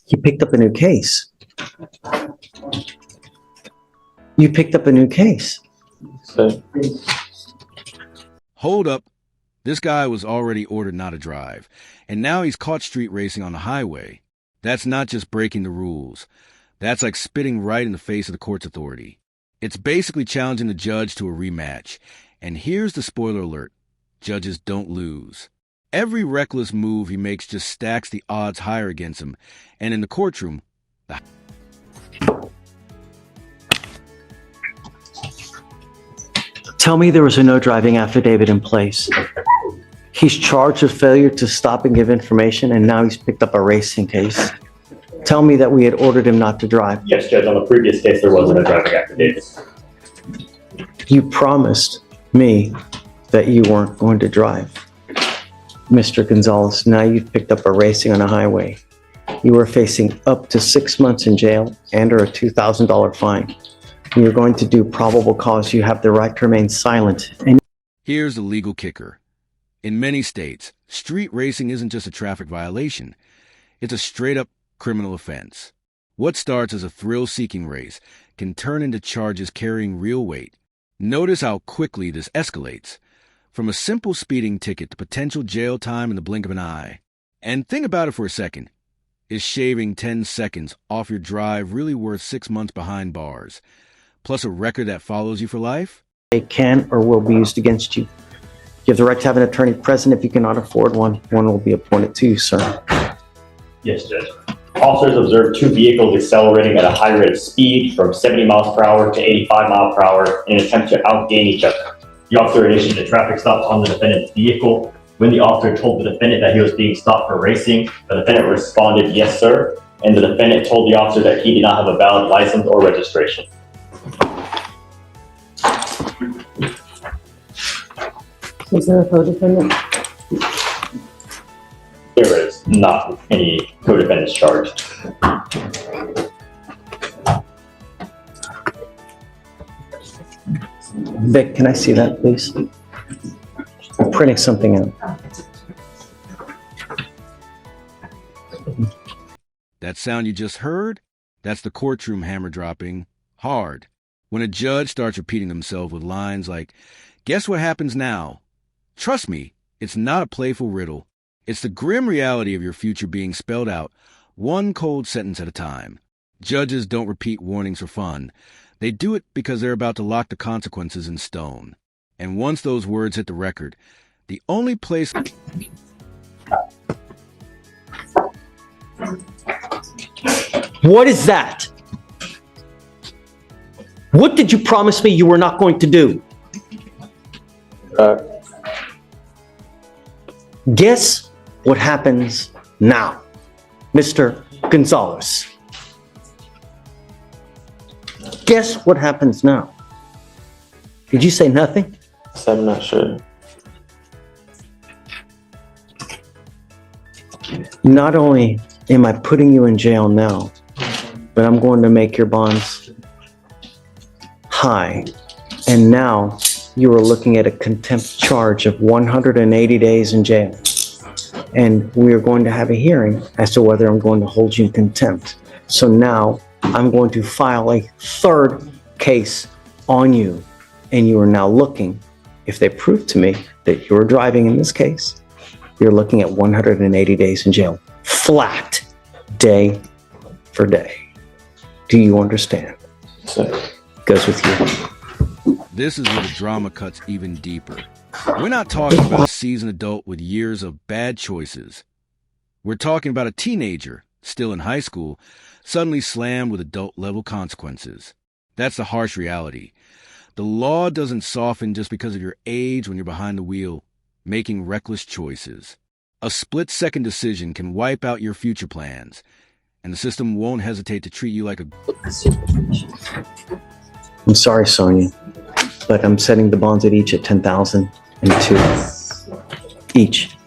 You picked up a new case. You picked up a new case. Hold up. This guy was already ordered not to drive, and now he's caught street racing on the highway. That's not just breaking the rules. That's like spitting right in the face of the court's authority. It's basically challenging the judge to a rematch. And here's the spoiler alert. Judges don't lose. Every reckless move he makes just stacks the odds higher against him. And in the courtroom, Tell me there was a no driving affidavit in place. He's charged with failure to stop and give information, and now he's picked up a racing case. Tell me that we had ordered him not to drive. Yes, Judge, on the previous case, there wasn't a driving affidavit. You promised me that you weren't going to drive. Mr. Gonzalez, now you've picked up a racing on a highway. You are facing up to 6 months in jail and or a $2,000 fine. You're going to do probable cause. You have the right to remain silent. And here's the legal kicker. In many states, street racing isn't just a traffic violation. It's a straight-up criminal offense. What starts as a thrill-seeking race can turn into charges carrying real weight. Notice how quickly this escalates, from a simple speeding ticket to potential jail time in the blink of an eye. And think about it for a second. Is shaving 10 seconds off your drive really worth 6 months behind bars, plus a record that follows you for life? it can or will be used against you. You have the right to have an attorney present. If you cannot afford one, one will be appointed to you, sir. Yes, Judge. Officers observed two vehicles accelerating at a high rate of speed from 70 miles per hour to 85 miles per hour in an attempt to outgain each other. The officer initiated a traffic stop on the defendant's vehicle. When the officer told the defendant that he was being stopped for racing, the defendant responded, "Yes, sir," and the defendant told the officer that he did not have a valid license or registration. Is there a co-defendant? There is not any co-defendants charged. Vic, can I see that, please? I'm printing something out. That sound you just heard? That's the courtroom hammer dropping hard. When a judge starts repeating themselves with lines like, "Guess what happens now?" Trust me, it's not a playful riddle. It's the grim reality of your future being spelled out, one cold sentence at a time. Judges don't repeat warnings for fun. They do it because they're about to lock the consequences in stone. And once those words hit the record, the only place... What is that? What did you promise me you were not going to do? Guess what happens now, Mr. Gonzalez? Guess what happens now? Did you say nothing? I'm not sure. Not only am I putting you in jail now, but I'm going to make your bonds high. And now you are looking at a contempt charge of 180 days in jail. And we are going to have a hearing as to whether I'm going to hold you in contempt. So now I'm going to file a third case on you. And you are now looking, if they prove to me that you're driving in this case, you're looking at 180 days in jail. Flat, day for day. Do you understand? So, Goes with you. This is where the drama cuts even deeper. We're not talking about a seasoned adult with years of bad choices. We're talking about a teenager, still in high school, suddenly slammed with adult-level consequences. That's the harsh reality. The law doesn't soften just because of your age when you're behind the wheel, making reckless choices. A split-second decision can wipe out your future plans, and the system won't hesitate to treat you like a... I'm sorry, Sonia, but I'm setting the bonds at each at $10,000 and $2,000 each.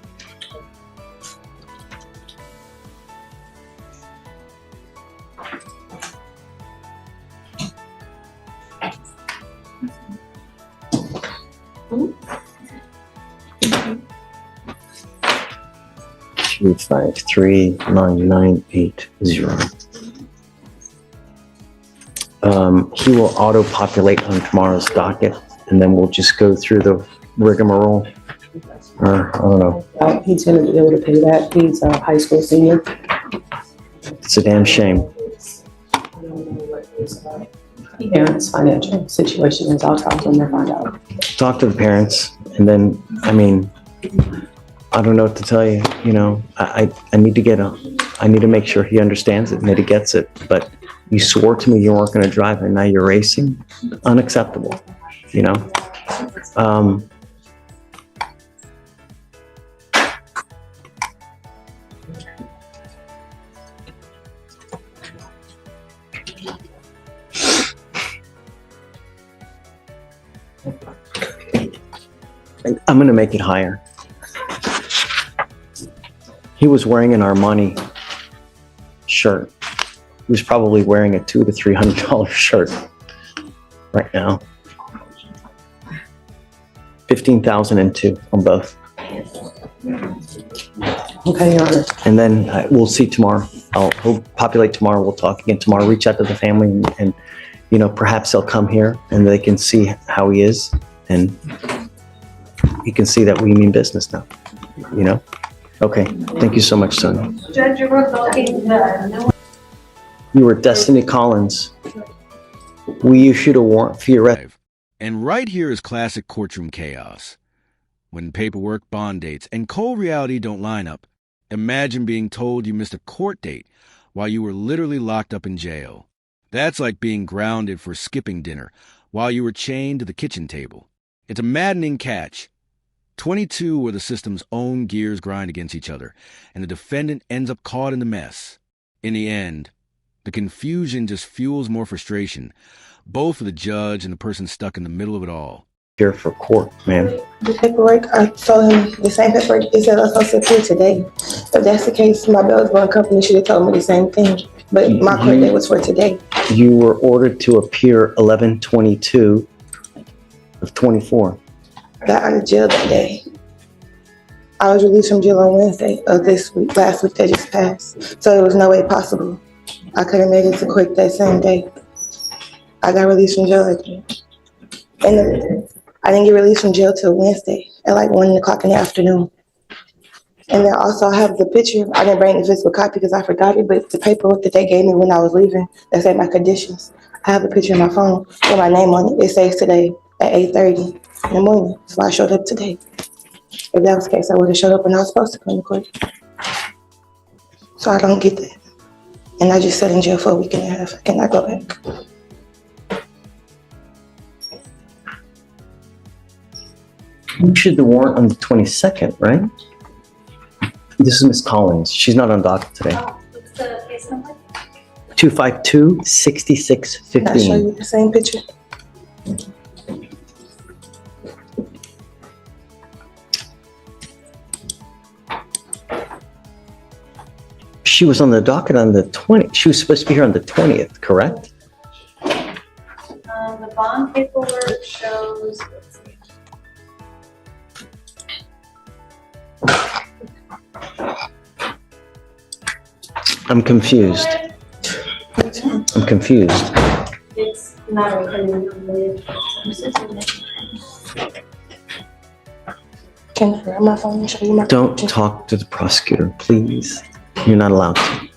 2539980. He will auto-populate on tomorrow's docket, and then we'll just go through the rigmarole. Or, I don't know. He's gonna be able to pay that. He's a high school senior. It's a damn shame. Parents' financial situation is. I'll talk to them and find out. Talk to the parents, and then, I mean, I don't know what to tell you. You know, I need to I need to make sure he understands it and that he gets it. But you swore to me you weren't going to drive, and now you're racing. Unacceptable. You know. I'm going to make it higher. He was wearing an Armani shirt. He was probably wearing a $200 to $300 shirt right now. 15,002 on both. Okay, Your Honor. And then we'll see tomorrow. He'll populate tomorrow. We'll talk again tomorrow. Reach out to the family and you know, perhaps they'll come here and they can see how he is, and you can see that we mean business now, you know? Okay, thank you so much, Sonia. Judge, you were voting no. You were Destiny Collins. We issued a warrant for your arrest. And right here is classic courtroom chaos. When paperwork, bond dates, and cold reality don't line up, imagine being told you missed a court date while you were literally locked up in jail. That's like being grounded for skipping dinner while you were chained to the kitchen table. It's a maddening catch. 22 where the system's own gears grind against each other, and the defendant ends up caught in the mess. In the end, the confusion just fuels more frustration, both for the judge and the person stuck in the middle of it all. Here for court, man. The paperwork, I told him the same paperwork they said I was supposed to appear today. If that's the case, my bail bond company should have told me the same thing. But my court date was for today. You were ordered to appear 11/22 of 24. I got out of jail that day. I was released from jail on Wednesday of this week, last week that just passed. So there was no way possible. I could have made it to court that same day. I got released from jail again. And I didn't get released from jail till Wednesday at like 1 o'clock in the afternoon. And then also I have the picture. I didn't bring the physical copy because I forgot it, but the paperwork that they gave me when I was leaving, that said my conditions. I have the picture in my phone with my name on it. It says today at 8:30 in the morning. So I showed up today. If that was the case, I would have showed up when I was supposed to come to court. So I don't get that. And I just sat in jail for a week and a half. I cannot go back. You issued the warrant on the 22nd, right? This is Miss Collins. She's not on docket today. What's the case number? 252-6615. Can I show you the same picture? She was on the docket on the 20th. She was supposed to be here on the 20th, correct? The bond paperwork shows, let's see. I'm confused. I'm confused. It's not open. Can I grab my phone and show you my Don't picture? talk to the prosecutor, please. You're not allowed to.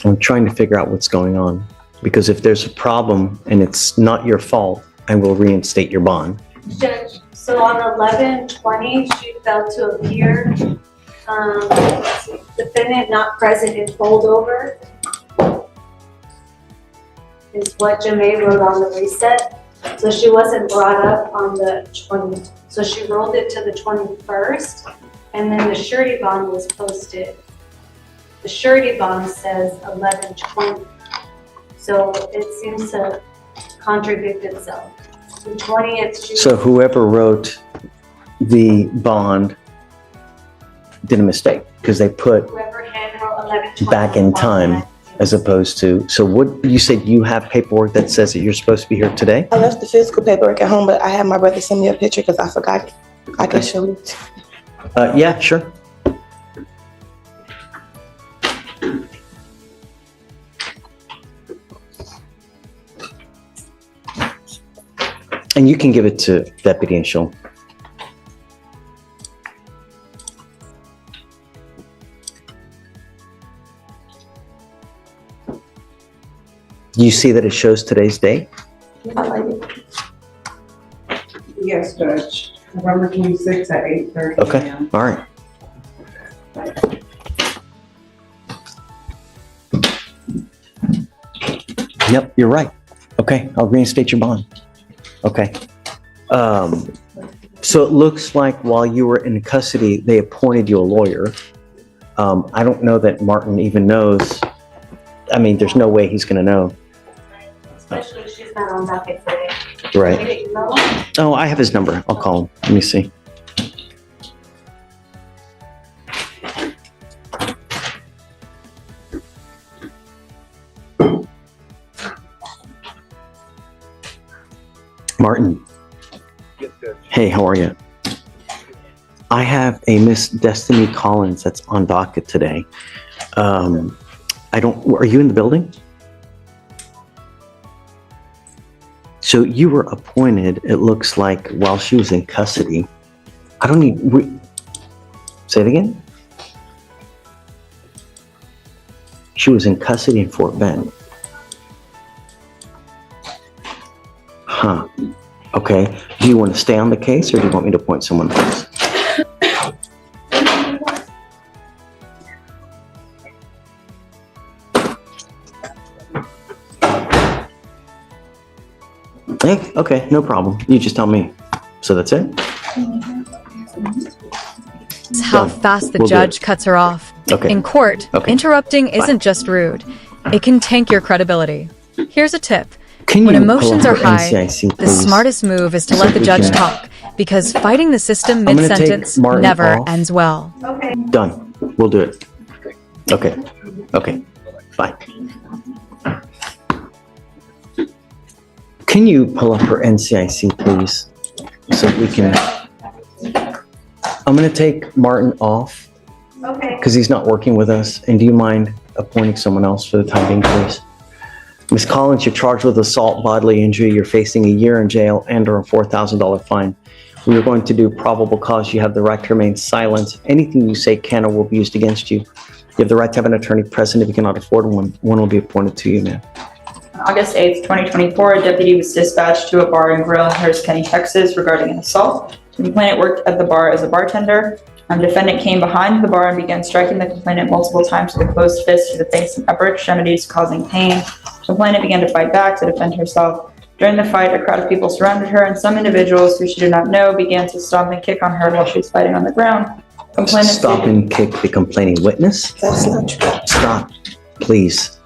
I'm trying to figure out what's going on, because if there's a problem and it's not your fault, I will reinstate your bond. Judge, so on 11/20, she failed to appear. Defendant not present in holdover is what Jamae wrote on the reset. So she wasn't brought up on the 20th. So she rolled it to the 21st, and then the surety bond was posted. The surety bond says 11/20. So it seems to contradict itself. The 20th, she So whoever wrote the bond did a mistake, because they put whoever handwrote 11/20 back in time as opposed to, so what, you said you have paperwork that says that you're supposed to be here today? I left the physical paperwork at home, but I had my brother send me a picture because I forgot it. I can show it. Yeah, sure. And you can give it to Deputy and she'll. You see that it shows today's date? Yes, Judge. November 26th at 8:30 Okay, a.m. all right. Yep, you're right. Okay, I'll reinstate your bond. Okay. So it looks like while you were in custody, they appointed you a lawyer. I don't know that Martin even knows. I mean, there's no way he's gonna know. Especially if she's not on docket today. Right. Maybe you know? Oh, I have his number. I'll call him. Let me see. Martin. Hey, how are you? I have a Miss Destiny Collins that's on docket today. Are you in the building? So you were appointed, it looks like, while she was in custody. Say it again? She was in custody in Fort Bend. Huh. Okay. Do you want to stay on the case or do you want me to appoint someone else? Hey, okay, no problem. You just tell me. So that's it? It's how Done. fast the We'll do judge it. cuts her off. Okay. In court, Okay. interrupting isn't just rude. It can tank your credibility. Here's a tip. Can When you emotions pull are up her high, NCIC, the please? smartest move is to So let the we judge can- talk, because fighting the system gonna take mid-sentence Martin never off. ends well. Okay. Done. We'll do it. Okay. Okay. Fine. Can you pull up her NCIC, please? So we can. I'm going to take Martin off Okay. because he's not working with us. And do you mind appointing someone else for the time being, please? Ms. Collins, you're charged with assault, bodily injury. You're facing a year in jail and/or a $4,000 fine. We are going to do probable cause. You have the right to remain silent. Anything you say can or will be used against you. You have the right to have an attorney present. If you cannot afford one will be appointed to you, ma'am. On August 8th, 2024, a deputy was dispatched to a bar and grill in Harris County, Texas regarding an assault. The complainant worked at the bar as a bartender. Defendant came behind the bar and began striking the complainant multiple times with a closed fist to the face and upper extremities, causing pain. Complainant began to fight back to defend herself. During the fight, a crowd of people surrounded her, and some individuals who she did not know began to stomp and kick on her while she was fighting on the ground. Complainant Stop stated- and kick the complaining witness. That's not true. Stop, please.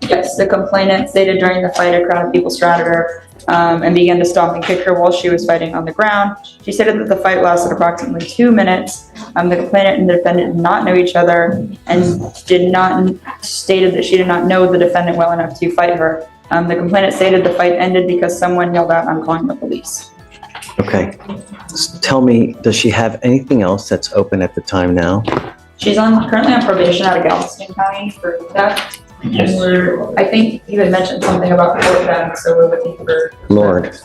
Yes, the complainant stated during the fight, a crowd of people surrounded her and began to stomp and kick her while she was fighting on the ground. She stated that the fight lasted approximately 2 minutes. The complainant and the defendant did not know each other and stated that she did not know the defendant well enough to fight her. The complainant stated the fight ended because someone yelled out, "I'm calling the police." Okay. Tell me, does she have anything else that's open at the time now? She's currently on probation out of Galveston County for theft. Yes. And I think you had mentioned something about Fort Bend, so we're looking for. Lord,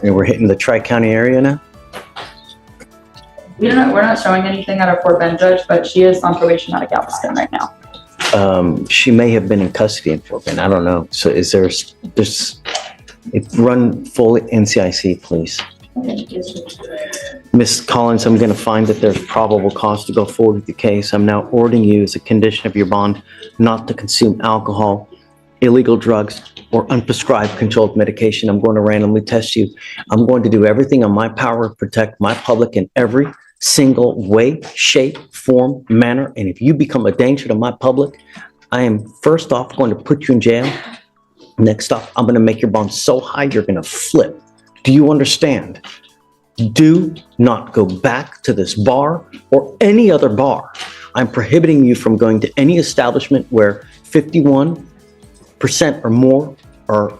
we're hitting the Tri-County area now? We're not showing anything out of Fort Bend, Judge, but she is on probation out of Galveston right now. She may have been in custody in Fort Bend. I don't know. So run full NCIC, please. Ms. Collins, I'm going to find that there's probable cause to go forward with the case. I'm now ordering you as a condition of your bond not to consume alcohol, illegal drugs, or unprescribed controlled medication. I'm going to randomly test you. I'm going to do everything in my power to protect my public in every single way, shape, form, manner. And if you become a danger to my public, I am first off going to put you in jail. Next off, I'm going to make your bond so high you're going to flip. Do you understand? Do not go back to this bar or any other bar. I'm prohibiting you from going to any establishment where 51% or more are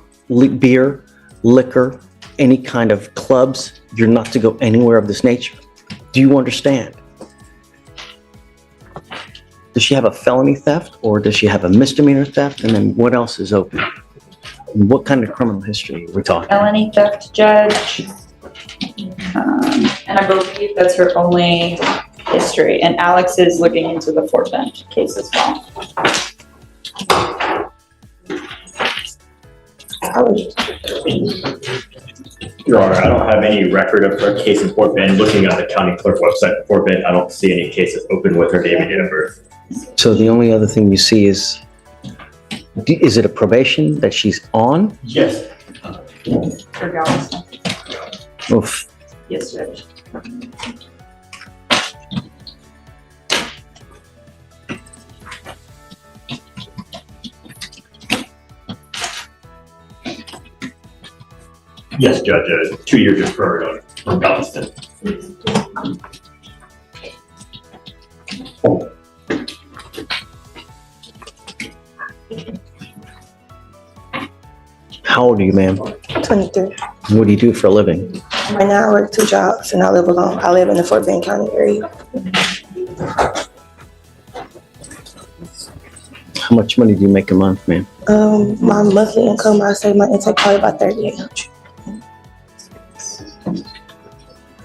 beer, liquor, any kind of clubs. You're not to go anywhere of this nature. Do you understand? Does she have a felony theft or does she have a misdemeanor theft? And then what else is open? What kind of criminal history are we talking? Felony theft, Judge. And I believe that's her only history. And Alex is looking into the Fort Bend case as well. Your Honor, I don't have any record of her case in Fort Bend. Looking at the county clerk website in Fort Bend, I don't see any cases open with her name and date of birth. So the only other thing you see is it a probation that she's on? Yes. For Galveston. Oof. Yes, Judge. Yes, Judge, 2 years deferred on Galveston. How old are you, ma'am? 23. What do you do for a living? Right now, I work 2 jobs and I live alone. I live in the Fort Bend County area. How much money do you make a month, ma'am? My monthly income, I say my intake probably about $3,800.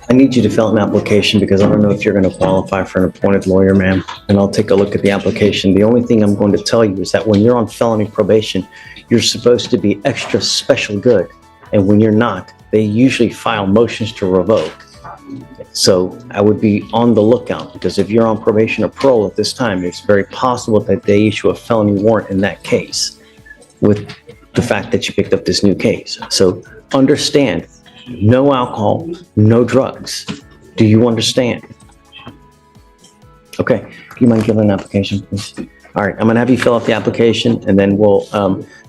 I need you to fill out an application because I don't know if you're going to qualify for an appointed lawyer, ma'am. And I'll take a look at the application. The only thing I'm going to tell you is that when you're on felony probation, you're supposed to be extra special good. And when you're not, they usually file motions to revoke. So I would be on the lookout because if you're on probation or parole at this time, it's very possible that they issue a felony warrant in that case with the fact that you picked up this new case. So understand, no alcohol, no drugs. Do you understand? Okay, do you mind giving an application, please? All right, I'm gonna have you fill out the application and then we'll,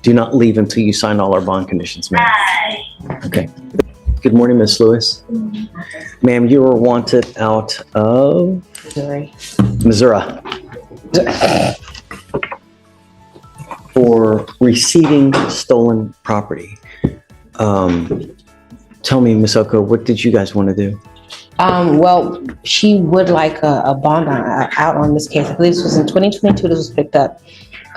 do not leave until you sign all our bond conditions, ma'am. Okay. Good morning, Ms. Lewis. Ma'am, you were wanted out of Missouri for receiving stolen property. Tell me, Ms. Oko, what did you guys want to do? Well, she would like a bond out on this case. I believe this was in 2022 this was picked up.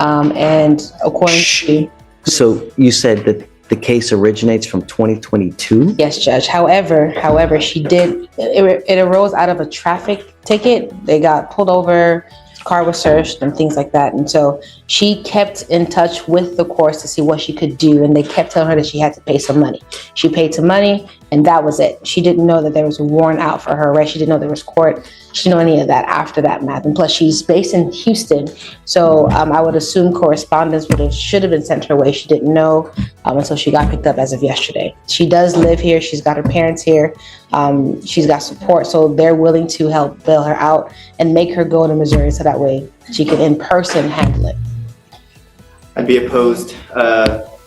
And according to... So you said that the case originates from 2022? Yes, Judge. However, she did, it arose out of a traffic ticket. They got pulled over, car was searched and things like that. And so she kept in touch with the courts to see what she could do. And they kept telling her that she had to pay some money. She paid some money and that was it. She didn't know that there was a warrant out for her, right? She didn't know there was court. She didn't know any of that after that math. And plus she's based in Houston. So I would assume correspondence should have been sent her way. She didn't know until she got picked up as of yesterday. She does live here. She's got her parents here. She's got support. So they're willing to help bail her out and make her go to Missouri so that way she can in person handle it. I'd be opposed,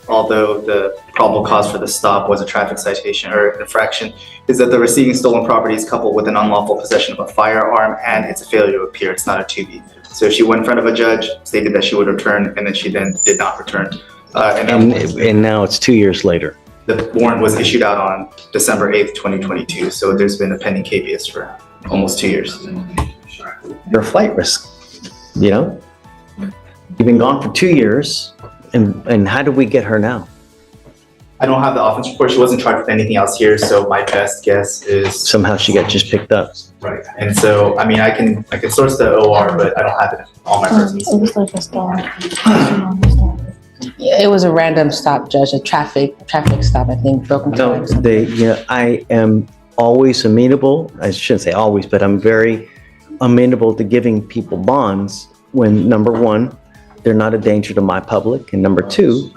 although the probable cause for the stop was a traffic citation or infraction, is that the receiving stolen property is coupled with an unlawful possession of a firearm and it's a failure to appear. It's not a 2B. So she went in front of a judge, stated that she would return, and then she then did not return. And now it's 2 years later. The warrant was issued out on December 8th, 2022. So there's been a pending habeas for almost 2 years. You're a flight risk, you know? You've been gone for 2 years, and how do we get her now? I don't have the offense report. She wasn't charged with anything else here, so my best guess is somehow she got just picked up. Right. And so, I mean, I can source the OR, but I don't have it in all my persons. It was like a stop. Yeah, it was a random stop, Judge, a traffic stop, I think, broken No, I am always amenable. I shouldn't say always, but I'm very amenable to giving people bonds when, number one, they're not a danger to my public, and number two,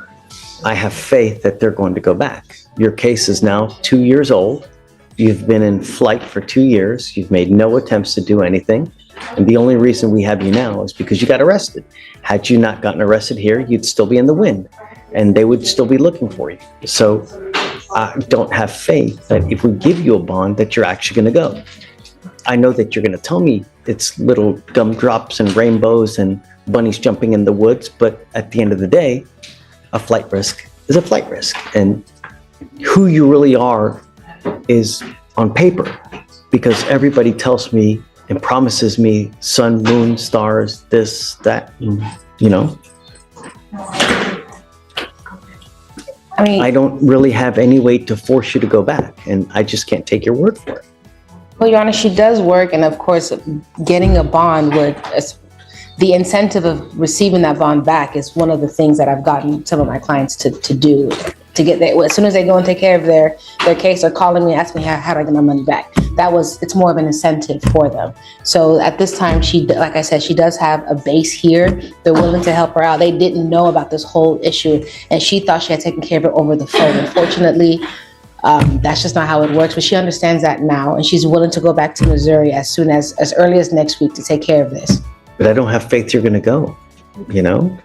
I have faith that they're going to go back. Your case is now 2 years old. You've been in flight for 2 years. You've made no attempts to do anything. And the only reason we have you now is because you got arrested. Had you not gotten arrested here, you'd still be in the wind and they would still be looking for you. So I don't have faith that if we give you a bond that you're actually going to go. I know that you're going to tell me it's little gumdrops and rainbows and bunnies jumping in the woods, but at the end of the day, a flight risk is a flight risk. And who you really are is on paper, because everybody tells me and promises me sun, moon, stars, this, that, you know. I mean, I don't really have any way to force you to go back, and I just can't take your word for it. well, Your Honor, she does work, and of course, getting a bond would, the incentive of receiving that bond back is one of the things that I've gotten some of my clients to do, to get there. As soon as they go and take care of their case, they're calling me, asking me, how do I get my money back? It's more of an incentive for them. So at this time, like I said, she does have a base here. They're willing to help her out. They didn't know about this whole issue, and she thought she had taken care of it over the phone. Unfortunately, that's just not how it works, but she understands that now, and she's willing to go back to Missouri as early as next week to take care of this. But I don't have faith you're going to go, you know?